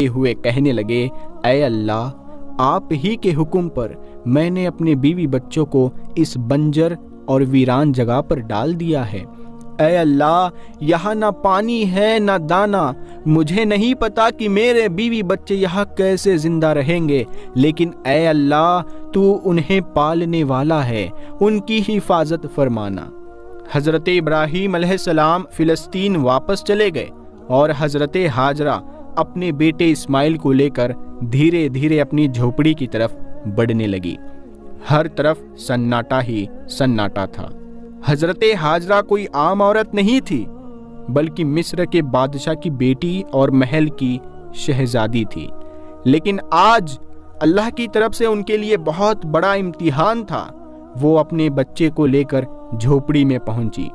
ہوئے کہنے لگے، اے اللہ، آپ ہی کے حکم پر میں نے اپنے بیوی بچوں کو اس بنجر اور ویران جگہ پر ڈال دیا ہے۔ اے اللہ، یہاں نہ پانی ہے نہ دانا، مجھے نہیں پتا کہ میرے بیوی بچے یہاں کیسے زندہ رہیں گے، لیکن اے اللہ تو انہیں پالنے والا ہے، ان کی حفاظت فرمانا۔ حضرت ابراہیم علیہ السلام فلسطین واپس چلے گئے اور حضرت ہاجرہ اپنے بیٹے اسماعیل کو لے کر دھیرے دھیرے اپنی جھوپڑی کی طرف بڑھنے لگی۔ ہر طرف سناٹا ہی سناٹا تھا۔ حضرت ہاجرہ کوئی عام عورت نہیں تھی، بلکہ مصر کے بادشاہ کی بیٹی اور محل کی شہزادی تھی۔ لیکن آج اللہ کی طرف سے ان کے لیے بہت بڑا امتحان تھا۔ وہ اپنے بچے کو لے کر جھوپڑی میں پہنچی۔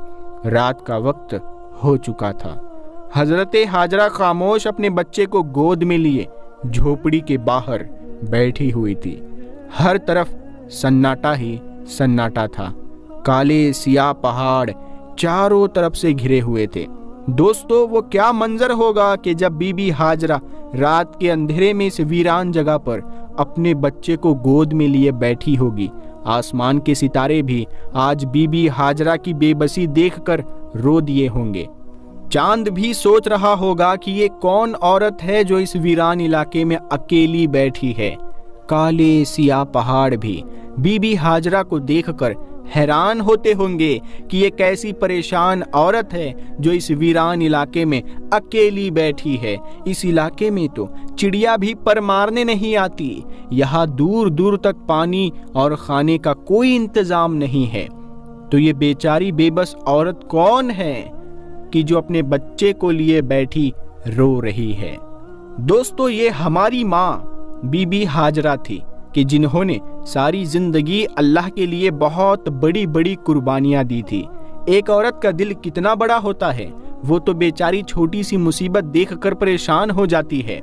رات کا وقت ہو چکا تھا۔ حضرت ہاجرہ خاموش اپنے بچے کو گود میں لیے جھوپڑی کے باہر بیٹھی ہوئی تھی۔ ہر طرف سناٹا ہی سناٹا تھا۔ کالے سیاہ پہاڑ چاروں طرف سے گھرے ہوئے تھے۔ دوستو، وہ کیا منظر ہوگا کہ جب بی بی ہاجرہ رات کے اندھیرے میں اس ویران جگہ پر اپنے بچے کو گود میں لیے بیٹھی ہوگی۔ آسمان کے ستارے بھی آج بی بی ہاجرہ کی بے بسی دیکھ کر رو دیے ہوں گے۔ چاند بھی سوچ رہا ہوگا کہ یہ کون عورت ہے جو اس ویران علاقے میں اکیلی بیٹھی ہے۔ کالے سیاہ پہاڑ بھی بی بی ہاجرہ کو دیکھ کر حیران ہوتے ہوں گے کہ یہ کیسی پریشان عورت ہے جو اس ویران علاقے میں اکیلی بیٹھی ہے۔ اس علاقے میں تو چڑیا بھی پر مارنے نہیں آتی، یہاں دور دور تک پانی اور کھانے کا کوئی انتظام نہیں ہے۔ تو یہ بیچاری بے بس عورت کون ہے کہ جو اپنے بچے کو لیے بیٹھی رو رہی ہے؟ دوستو، یہ ہماری ماں بی بی ہاجرہ تھی کہ جنہوں نے ساری زندگی اللہ کے لیے بہت بڑی بڑی قربانیاں دی تھی۔ ایک عورت کا دل کتنا بڑا ہوتا ہے، وہ تو بیچاری چھوٹی سی مصیبت دیکھ کر پریشان ہو جاتی ہے،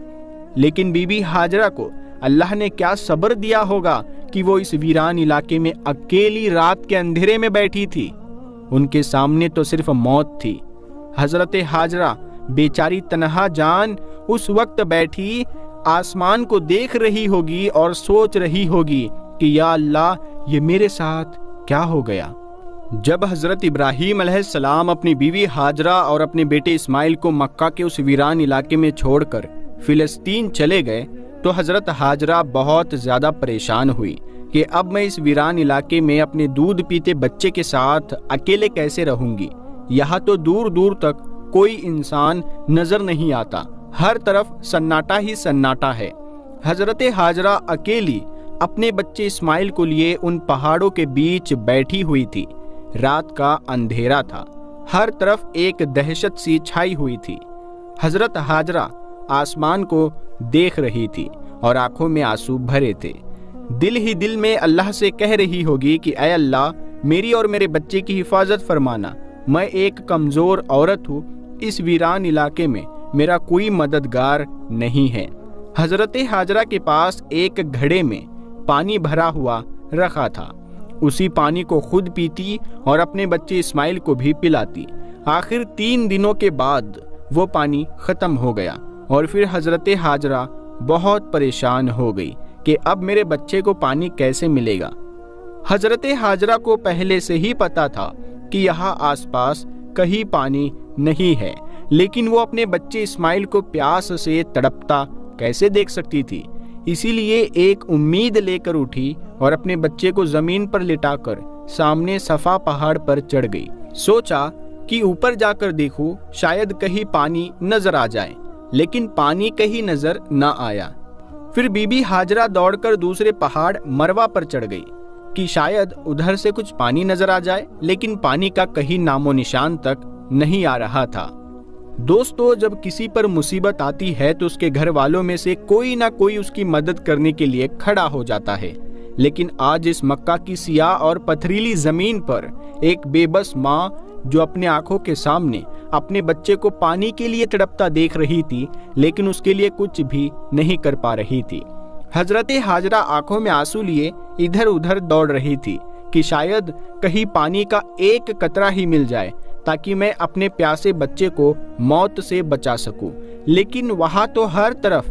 لیکن بی بی ہاجرہ کو اللہ نے کیا صبر دیا ہوگا کہ وہ اس ویران علاقے میں اکیلی رات کے اندھیرے میں بیٹھی تھی۔ ان کے سامنے تو صرف موت تھی۔ حضرت ہاجرہ بیچاری تنہا جان اس وقت بیٹھی آسمان کو دیکھ رہی ہوگی اور سوچ رہی ہوگی کہ یا اللہ، یہ میرے ساتھ کیا ہو گیا۔ جب حضرت ابراہیم علیہ السلام اپنی بیوی ہاجرہ اور اپنے بیٹے اسماعیل کو مکہ کے اس ویران علاقے میں چھوڑ کر فلسطین چلے گئے تو حضرت ہاجرہ بہت زیادہ پریشان ہوئی کہ اب میں اس ویران علاقے میں اپنے دودھ پیتے بچے کے ساتھ اکیلے کیسے رہوں گی۔ یہاں تو دور دور تک کوئی انسان نظر نہیں آتا، ہر طرف سناٹا ہی سناٹا ہے۔ حضرت ہاجرہ اکیلی اپنے بچے اسماعیل کو لیے ان پہاڑوں کے بیچ بیٹھی ہوئی تھی۔ رات کا اندھیرا تھا، ہر طرف ایک دہشت سی چھائی ہوئی تھی۔ حضرت ہاجرہ آسمان کو دیکھ رہی تھی اور آنکھوں میں آنسو بھرے تھے۔ دل ہی دل میں اللہ سے کہہ رہی ہوگی کہ اے اللہ، میری اور میرے بچے کی حفاظت فرمانا، میں ایک کمزور عورت ہوں، اس ویران علاقے میں میرا کوئی مددگار نہیں ہے۔ حضرت ہاجرہ کے پاس ایک گھڑے میں پانی بھرا ہوا رکھا تھا، اسی پانی کو خود پیتی اور اپنے بچے اسماعیل کو بھی پلاتی۔ آخر 3 دنوں کے بعد وہ پانی ختم ہو گیا اور پھر حضرت ہاجرہ بہت پریشان ہو گئی کہ اب میرے بچے کو پانی کیسے ملے گا۔ حضرت ہاجرہ کو پہلے سے ہی پتا تھا کہ یہاں آس پاس کہیں پانی نہیں ہے، لیکن وہ اپنے بچے اسماعیل کو پیاس سے تڑپتا کیسے دیکھ سکتی تھی؟ اسی لیے ایک امید لے کر اٹھی اور اپنے بچے کو زمین پر لٹا کر سامنے صفا پہاڑ پر چڑھ گئی۔ سوچا کہ اوپر جا کر دیکھوں، شاید کہیں پانی نظر آ جائے، لیکن پانی کہیں نظر نہ آیا۔ پھر بی بی ہاجرہ دوڑ کر دوسرے پہاڑ مروا پر چڑھ گئی کہ شاید ادھر سے کچھ پانی نظر آ جائے، لیکن پانی کا کہیں نام و نشان تک نہیں آ رہا تھا۔ دوستو، جب کسی پر مصیبت آتی ہے تو اس کے گھر والوں میں سے کوئی نہ کوئی اس کی مدد کرنے کے لیے کھڑا ہو جاتا ہے، لیکن آج اس مکہ کی سیاہ اور پتھریلی زمین پر ایک بے بس ماں جو اپنے آنکھوں کے سامنے اپنے بچے کو پانی کے لیے تڑپتا دیکھ رہی تھی، لیکن اس کے لیے کچھ بھی نہیں کر پا رہی تھی۔ حضرت ہاجرہ آنکھوں میں آنسو لیے ادھر ادھر دوڑ رہی تھی کہ شاید کہیں پانی کا ایک قطرہ ہی مل جائے تاکہ میں اپنے پیاسے بچے کو موت سے بچا سکوں، لیکن وہاں تو ہر طرف